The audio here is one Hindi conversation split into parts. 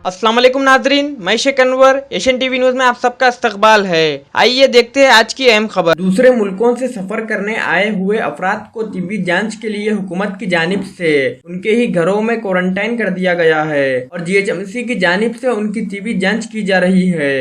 अस्सलाम वालेकुम नाजरीन, मैं Sheikh Anwar, Asian TV news में आप सबका इस्तकबाल है। आइए देखते हैं आज की अहम खबर। दूसरे मुल्कों से सफर करने आए हुए अफराद को तिब्बी जांच के लिए हुकूमत की जानिब से उनके ही घरों में क्वारंटाइन कर दिया गया है और जीएचएमसी की जानिब से उनकी तिब्बी जांच की जा रही है,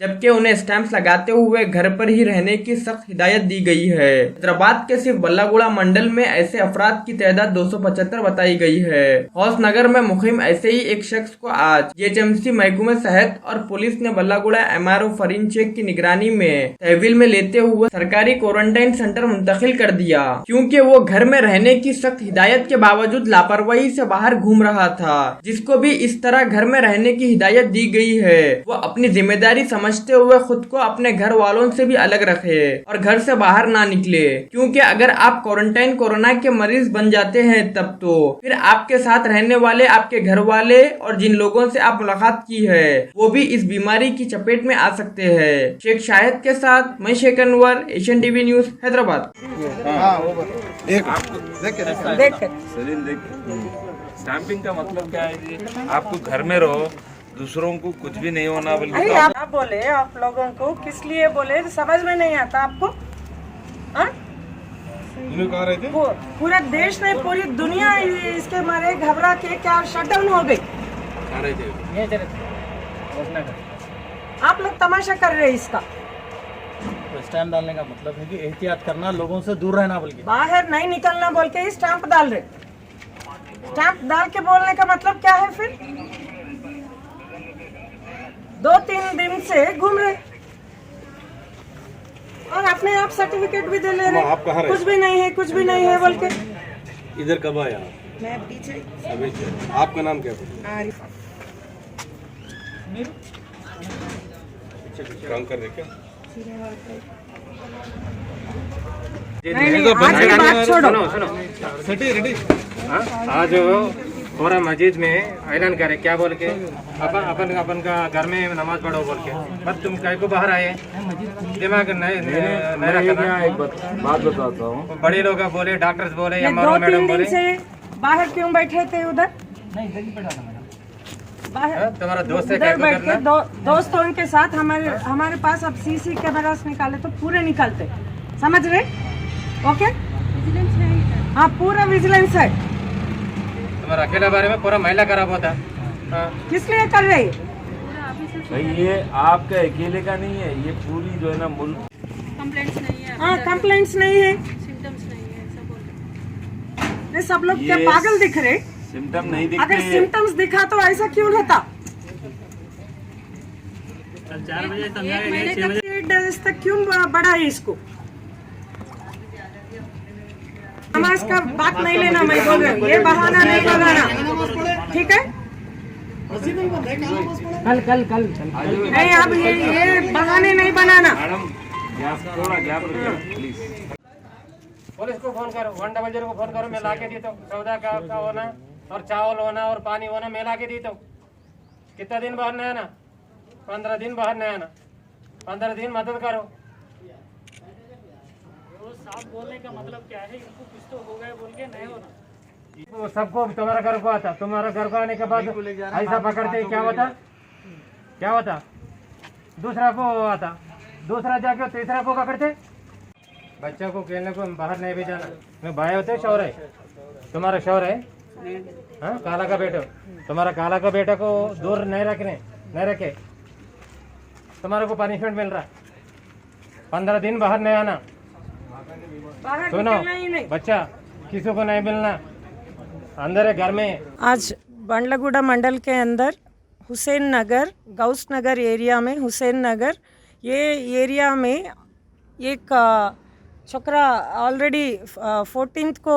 जबकि उन्हें स्टैंप्स लगाते हुए घर पर ही रहने की सख्त हिदायत दी गई है। हैदराबाद के सिर्फ बल्लागुड़ा मंडल में ऐसे अफराद की तादाद 275 बताई गई है। हौसनगर में मुहिम ऐसे ही एक शख्स को आज जीएचएमसी महकमे सेहत और पुलिस ने बल्लागुड़ा एमआरओ फरीन शेख की निगरानी में तहवील में लेते हुए सरकारी क्वारंटाइन सेंटर मुंतकिल कर दिया, क्योंकि वो घर में रहने की सख्त हिदायत के बावजूद लापरवाही से बाहर घूम रहा था। जिसको भी इस तरह घर में रहने की हिदायत दी गई है वो अपनी जिम्मेदारी समझते हुए खुद को अपने घर वालों से भी अलग रखे और घर से बाहर ना निकले, क्योंकि अगर आप क्वारंटाइन कोरोना के मरीज बन जाते हैं तब तो फिर आपके साथ रहने वाले, आपके घर वाले और जिन लोगों से आप मुलाकात की है वो भी इस बीमारी की चपेट में आ सकते हैं। शेख शाहिद के साथ मैं Sheikh Anwar, Asian TV news, Hyderabad. Stamping का मतलब क्या है जी? आपको घर में रहो, दूसरों को कुछ भी नहीं होना, अरे बल्कि आप बोले, आप लोगों को किस लिए बोले समझ में नहीं आता आपको? कह रहे थे पूरा देश नहीं, पूरी दुनिया इसके मारे घबरा के क्या शटडाउन हो गई। आप लोग तमाशा कर रहे हैं इसका। स्टैंप डालने का मतलब है कि एहतियात करना, लोगों से दूर रहना, बल्कि बाहर नहीं निकलना बोल के ही स्टैंप डाल रहे। स्टैंप डाल के बोलने का मतलब क्या है? फिर 2-3 दिन से घूम रहे और अपने आप सर्टिफिकेट भी दे ले रहे, कुछ भी नहीं है, कुछ भी नहीं है बोल के। इधर कब आया? मैं पीछे। आपका नाम क्या है? आरिफ। काम कर रहे क्या? नहीं, आज की बात छोड़ो। आज पूरा मस्जिद में ऐलान करे क्या बोल के, अपन का घर में नमाज पढ़ो बोल के, बस तुम कहीं को बाहर आए, दिमाग नहीं रखना। एक बात बताता हूँ, बड़े लोग बोले, डॉक्टर्स बोले, ये एमआरओ 2-3 मैडम दिन बोले, से बाहर क्यों बैठे थे उधर? नहीं, इधर ही बैठा था मैडम। बाहर तुम्हारा दोस्त है, उधर क्या बैठ के करना? दोस्तों के साथ हमारे पास अब सीसी कैमरास निकाले तो पूरे निकलते, समझ रहे? ओके, हाँ पूरा विजिलेंस है। तुम्हारा अकेला बारे में पूरा महिला खराब होता। किस लिए कर रहे? भाई ये आपका अकेले का नहीं है, ये पूरी जो है ना मुल्क। कंप्लेंट्स नहीं है। हाँ कंप्लेंट्स नहीं है, सिम्टम्स नहीं है, ऐसा बोल रहे। ये सब लोग क्या पागल दिख रहे? सिम्टम नहीं दिखते। अगर सिम्टम्स दिखा तो ऐसा क्यों रहता? 4 बजे तक, एक महीने तक 8 डेज तक क्यों बढ़ा है इसको? नमाज का बात नहीं लेना, मैं बोल रही हूँ, ये बहाना नहीं बनाना, ठीक है? कल नहीं, अब ये बहाने नहीं बनाना। थोड़ा गैप रखिए प्लीज। पुलिस को फोन करो, 100 को फोन करो, मैं ला के देता हूँ। सौदा का होना और चावल होना और पानी होना मैं ला के देता हूँ। कितना दिन बाहर नहीं आना? 15 दिन बाहर नहीं आना, 15 दिन मदद करो। साफ बोलने का मतलब क्या है? इनको कुछ तो हो गए बोल के नहीं होना। वो सबको तुम्हारा घर को आता, तुम्हारा घर को आने के बाद ऐसा पकड़ते, क्या होता? दूसरा को आता, दूसरा जाके तीसरा को पकड़ते। बच्चों को खेलने को बाहर नहीं भी जाना। मैं भाई होते, शौर है तुम्हारा, शौर है हाँ, काला का बेटा, तुम्हारा काला का बेटा को दूर नहीं रखे, तुम्हारे को पनिशमेंट मिल रहा। 15 दिन बाहर नहीं आना। बाहर सुनो निकलना ही नहीं। बच्चा, किसी को नहीं मिलना, अंदर है घर में। आज बंडलगुड़ा मंडल के अंदर हुसैन नगर, गौस नगर एरिया में, हुसैन नगर ये एरिया में एक छोकरा ऑलरेडी 14th को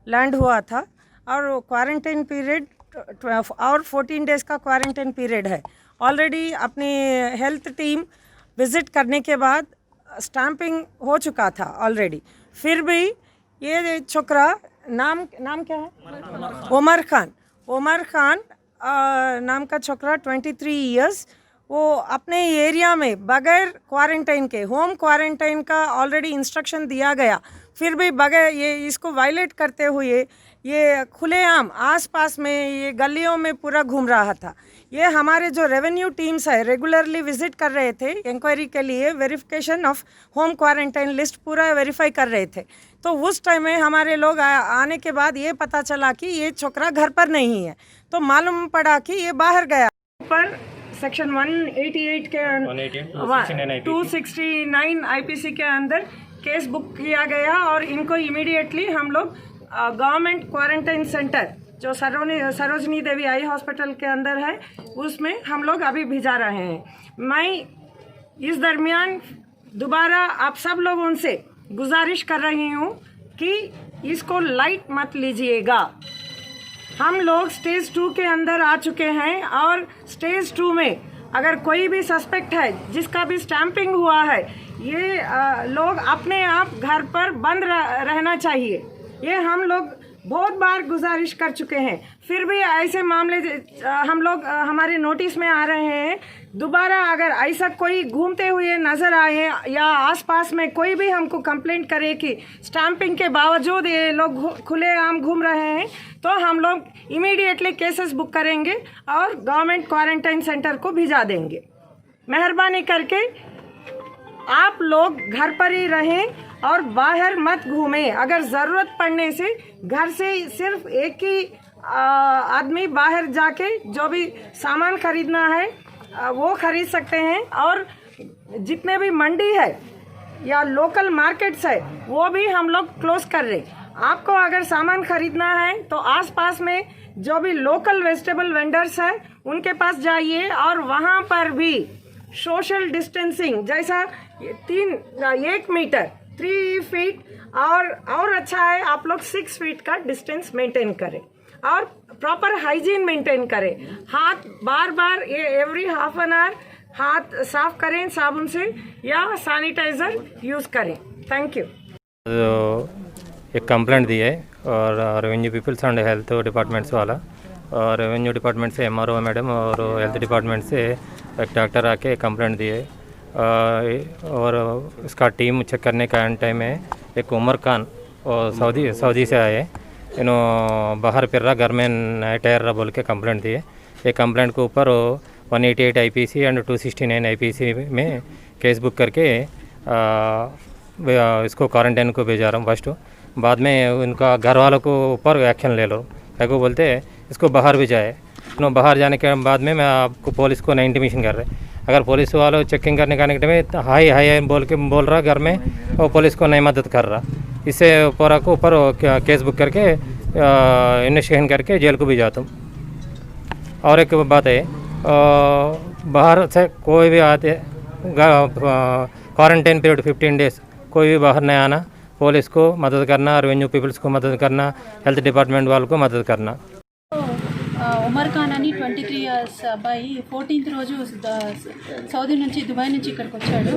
लैंड हुआ था और क्वारंटाइन पीरियड और 14 डेज़ का क्वारंटाइन पीरियड है। ऑलरेडी अपनी हेल्थ टीम विज़िट करने के बाद स्टैंपिंग हो चुका था ऑलरेडी। फिर भी ये छोकरा, नाम क्या है? उमर खान नाम का छोकरा, 23 इयर्स, वो अपने एरिया में बगैर क्वारंटाइन के, होम क्वारंटाइन का ऑलरेडी इंस्ट्रक्शन दिया गया, फिर भी बगैर ये इसको वायलेट करते हुए ये खुलेआम आसपास में ये गलियों में पूरा घूम रहा था। ये हमारे जो रेवेन्यू टीम्स है रेगुलरली विजिट कर रहे थे इंक्वायरी के लिए, verification of home quarantine list पूरा वेरीफाई कर रहे थे। तो उस टाइम में हमारे लोग आने के बाद ये पता चला कि ये छोकरा घर पर नहीं है, तो मालूम पड़ा कि ये बाहर गया। पर सेक्शन 188 के 269 आईपीसी के अंदर केस बुक किया गया और इनको इमीडिएटली हम लोग गवर्नमेंट क्वारंटाइन सेंटर जो सरोजनी देवी आई हॉस्पिटल के अंदर है उसमें हम लोग अभी भिजा रहे हैं। मैं इस दरमियान दोबारा आप सब लोगों से गुजारिश कर रही हूँ कि इसको लाइट मत लीजिएगा। हम लोग स्टेज 2 के अंदर आ चुके हैं और स्टेज 2 में अगर कोई भी सस्पेक्ट है जिसका भी स्टैंपिंग हुआ है, ये लोग अपने आप घर पर बंद रहना चाहिए। ये हम लोग बहुत बार गुजारिश कर चुके हैं, फिर भी ऐसे मामले हम लोग हमारे नोटिस में आ रहे हैं। दोबारा अगर ऐसा कोई घूमते हुए नज़र आए या आसपास में कोई भी हमको कंप्लेंट करे कि स्टैंपिंग के बावजूद ये लोग खुलेआम घूम रहे हैं, तो हम लोग इमीडिएटली केसेस बुक करेंगे और गवर्नमेंट क्वारंटाइन सेंटर को भिजा देंगे। मेहरबानी करके आप लोग घर पर ही रहें और बाहर मत घूमें। अगर ज़रूरत पड़ने से घर से सिर्फ एक ही आदमी बाहर जाके जो भी सामान खरीदना है वो खरीद सकते हैं, और जितने भी मंडी है या लोकल मार्केट्स है वो भी हम लोग क्लोज कर रहे। आपको अगर सामान खरीदना है तो आसपास में जो भी लोकल वेजिटेबल वेंडर्स है उनके पास जाइए और वहाँ पर भी सोशल डिस्टेंसिंग जैसा 1 मीटर 3 फीट और अच्छा है आप लोग 6 फीट का डिस्टेंस मेंटेन करें और प्रॉपर हाइजीन मेंटेन करें। हाथ बार बार एवरी हाफ एन आवर हाथ साफ करें साबुन से या सैनिटाइजर यूज़ करें। Thank you. एक कंप्लेंट दी है और revenue peoples and health departments वाला, और रेवेन्यू डिपार्टमेंट से MRO मैडम और हेल्थ डिपार्टमेंट से एक डॉक्टर आके कंप्लेंट दी है, और इसका टीम चेक करने का एंड टाइम है। एक उमर खान और सऊदी से आए, इन्हों बाहर फिर रहा घर में नाइट एयर रहा बोल के कंप्लेंट दी है। ये कंप्लेंट के ऊपर 188 IPC एंड 269 IPC में केस बुक करके इसको क्वारंटाइन को भेजा रहा हूँ फर्स्ट। बाद में उनका घर वालों को ऊपर एक्शन ले लो, को बोलते इसको बाहर भी जाए। बाहर जाने के बाद में मैं आपको पुलिस को 9 इंटीमेशन कर रहे। अगर पुलिस वालों चेकिंग करने का में हाई हाई बोल रहा घर में, और पुलिस को नहीं मदद कर रहा, इससे ऊपर को ऊपर केस बुक करके इन्वेस्टिगेशन करके जेल को भी जाता हूँ। और एक बात है, बाहर से कोई भी आते क्वारंटाइन पीरियड 15 डेज कोई भी बाहर नहीं आना, पुलिस को मदद करना, रेवेन्यू पीपल्स को मदद करना, हेल्थ डिपार्टमेंट वालों को मदद करना। ఉమర్ ఖాన్ అని 23 ఇయర్స్ అబ్బాయి 14th రోజు సౌదీ నుంచి దుబాయ్ నుంచి ఇక్కడికి వచ్చాడు.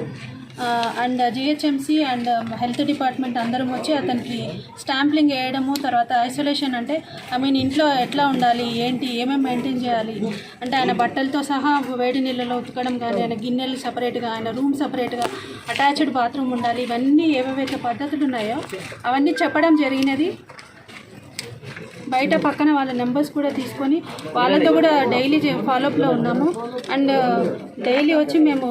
And GHMC and health department అందరం వచ్చి అతనికి స్టాంప్లింగ్ వేయడము, తర్వాత ఐసోలేషన్ అంటే ఇంట్లో ఎట్లా ఉండాలి, ఏంటి, ఏమేమి మెయింటైన్ చేయాలి అంటే ఆయన బట్టలతో సహా వేడి నీళ్ళలో ఉతకడం కానీ, ఆయన గిన్నెలు సపరేట్గా, ఆయన రూమ్ సపరేట్గా, అటాచ్డ్ బాత్రూమ్ ఉండాలి, ఇవన్నీ ఏవేవైతే పద్ధతులు ఉన్నాయో అవన్నీ చెప్పడం జరిగినది. బయట పక్కన వాళ్ళ నెంబర్స్ కూడా తీసుకొని వాళ్ళతో కూడా డైలీ ఫాలోఅప్లో ఉన్నాము. అండ్ డైలీ వచ్చి మేము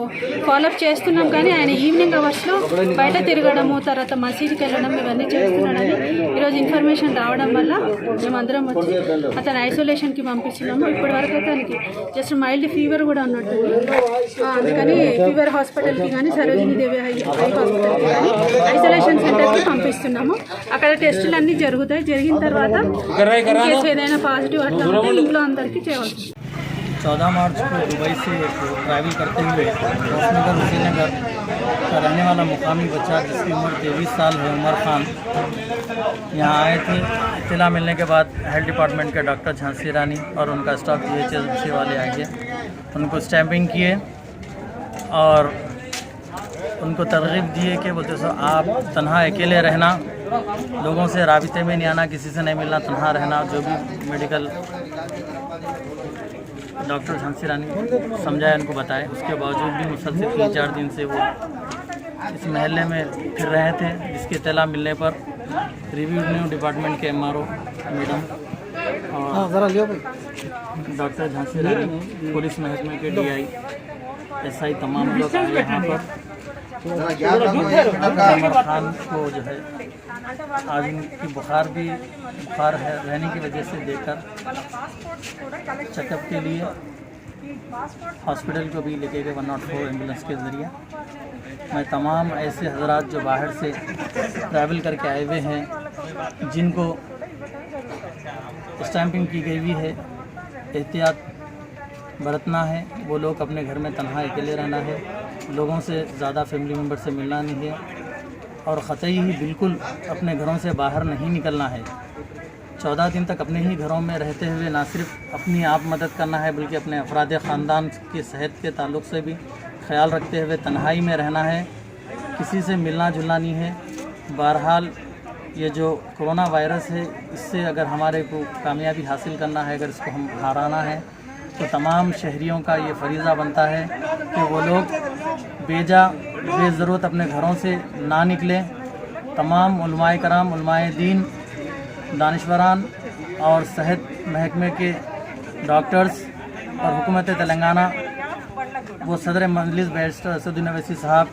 ఫాలోఅప్ చేస్తున్నాం, కానీ ఆయన ఈవినింగ్ అవర్స్లో బయట తిరగడము, తర్వాత మసీదుకి వెళ్ళడం ఇవన్నీ చేస్తున్నాడని ఈరోజు ఇన్ఫర్మేషన్ రావడం వల్ల మేమందరం వచ్చి అతను ఐసోలేషన్కి పంపించినాము. ఇప్పటి వరకు అతనికి జస్ట్ మైల్డ్ ఫీవర్ కూడా ఉన్నట్టు, అందుకని ఫీవర్ హాస్పిటల్కి కానీ సరోజినీ దేవి హై హాస్పిటల్కి కానీ ఐసోలేషన్ సెంటర్కి పంపిస్తున్నాము. అక్కడ టెస్టులు అన్నీ జరుగుతాయి. జరిగిన తర్వాత కేసు ఏదైనా పాజిటివ్ అట్లా ఉంటే ఇంట్లో అందరికీ చేయవచ్చు. 14 मार्च को दुबई से ट्रैवल करते हुए गौसनगर हुसैननगर का रहने वाला मुकामी बच्चा जिसकी उम्र 23 साल है, उमर खान, यहाँ आए थे। इत्तला मिलने के बाद हेल्थ डिपार्टमेंट के डॉक्टर झांसी रानी और उनका स्टाफ GHMC वाले आए, उनको स्टैंपिंग किए और उनको तरगीब दिए कि बोलते सो आप तन्हा अकेले रहना, लोगों से राबिते में नहीं आना, किसी से नहीं मिलना, तन्हा रहना। जो भी मेडिकल डॉक्टर झांसी रानी समझाए, उनको बताए, उसके बावजूद भी मुसलसल 3-4 दिन से वो इस महल्ले में फिर रहे थे, जिसकी इत्तला मिलने पर रेवेन्यू डिपार्टमेंट के MRO मैडम और और डॉक्टर झांसी रानी, पुलिस महकमे के DI, SI तमाम लोग आए यहाँ पर। उमर खान को जो है आज इनकी बुखार है रहने की वजह से देकर चेकअप के लिए हॉस्पिटल को भी लेके गए 104 एम्बुलेंस के ज़रिए। मैं तमाम ऐसे हजरात जो बाहर से ट्रैवल करके आए हुए हैं, जिनको स्टैंपिंग की गई हुई है, एहतियात बरतना है, वो लोग अपने घर में तन्हा अकेले रहना है, लोगों से ज़्यादा फैमिली मेम्बर से मिलना नहीं है और ख़तई ही बिल्कुल अपने घरों से बाहर नहीं निकलना है। 14 दिन तक अपने ही घरों में रहते हुए ना सिर्फ अपनी आप मदद करना है, बल्कि अपने अफराद ख़ानदान की सेहत के ताल्लुक़ से भी ख्याल रखते हुए तन्हाई में रहना है, किसी से मिलना जुलना नहीं है। बहरहाल ये जो कोरोना वायरस है, इससे अगर हमारे को कामयाबी हासिल करना है, अगर इसको हम हराना है, तो तमाम शहरियों का ये फरीज़ा बनता है कि वो लोग बेज़रूरत अपने घरों से ना निकलें। तमाम उलमाए कराम, उलमाए दीन, दानिशवरान और सेहत महकमे के डॉक्टर्स और हुकूमत तेलंगाना, वो सदर मजलिस बैरिस्टर असदुद्दीन अवैसी साहब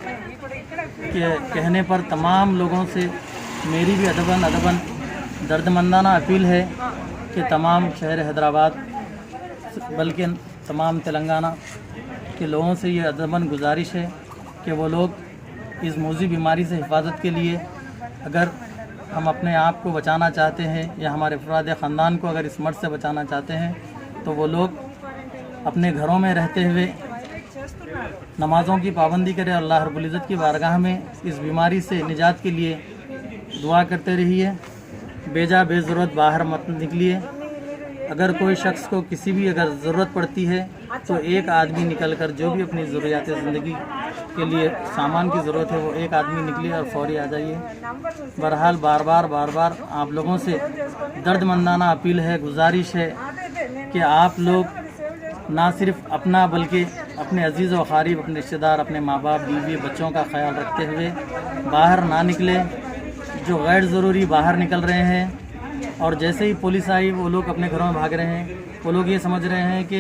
के कहने पर तमाम लोगों से मेरी भी अदबन दर्दमंदाना अपील है कि तमाम शहर हैदराबाद बल्कि तमाम तेलंगाना के लोगों से ये अदबन गुजारिश है कि वो लोग इस मौजूदी बीमारी से हिफाजत के लिए, अगर हम अपने आप को बचाना चाहते हैं या हमारे अफराद ख़ानदान को अगर इस मर्ज़ से बचाना चाहते हैं, तो वो लोग अपने घरों में रहते हुए नमाज़ों की पाबंदी करें, अल्लाह रब्बुल इज़्ज़त की बारगाह में इस बीमारी से निजात के लिए दुआ करते रहिए। बेज़रूरत बाहर मत निकलिए। अगर कोई शख्स को किसी भी अगर ज़रूरत पड़ती है, तो एक आदमी निकल कर जो भी अपनी ज़रूरियात ज़िंदगी के लिए सामान की ज़रूरत है, वो एक आदमी निकले और फौरी आ जाइए। बहरहाल बार बार आप लोगों से दर्दमंदाना अपील है, गुजारिश है कि आप लोग ना सिर्फ अपना बल्कि अपने अजीज़ व क़रीब, अपने रिश्तेदार, अपने माँ बाप, बीवी, बच्चों का ख्याल रखते हुए बाहर ना निकले। जो गैर ज़रूरी बाहर निकल रहे हैं और जैसे ही पुलिस आई वो लोग अपने घरों में भाग रहे हैं, वो लोग ये समझ रहे हैं कि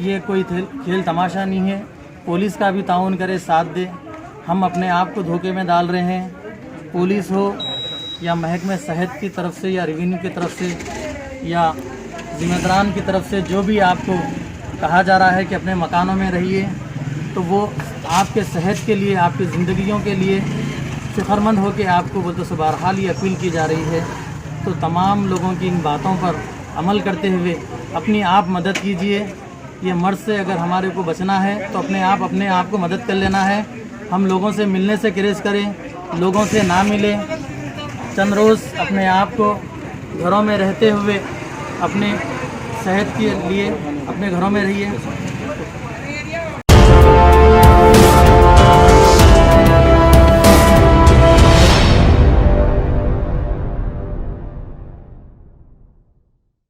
ये कोई खेल तमाशा नहीं है। पुलिस का भी ताउन करे, साथ दे। हम अपने आप को धोखे में डाल रहे हैं। पुलिस हो या महकमे सेहत की तरफ से या रेवेन्यू की तरफ से या ज़िम्मेदारान की तरफ से जो भी आपको कहा जा रहा है कि अपने मकानों में रहिए, तो वो आपके सेहत के लिए, आपकी ज़िंदगियों के लिए फ़िक्रमंद हो के आपको बोलते सो बहरहाल ये अपील की जा रही है। तो तमाम लोगों की इन बातों पर अमल करते हुए अपनी आप मदद कीजिए। ये मर्ज़ से अगर हमारे को बचना है तो अपने आप को मदद कर लेना है। हम लोगों से मिलने से गुरेज करें, लोगों से ना मिलें। चंद रोज़ अपने आप को घरों में रहते हुए अपने सेहत के लिए अपने घरों में रहिए।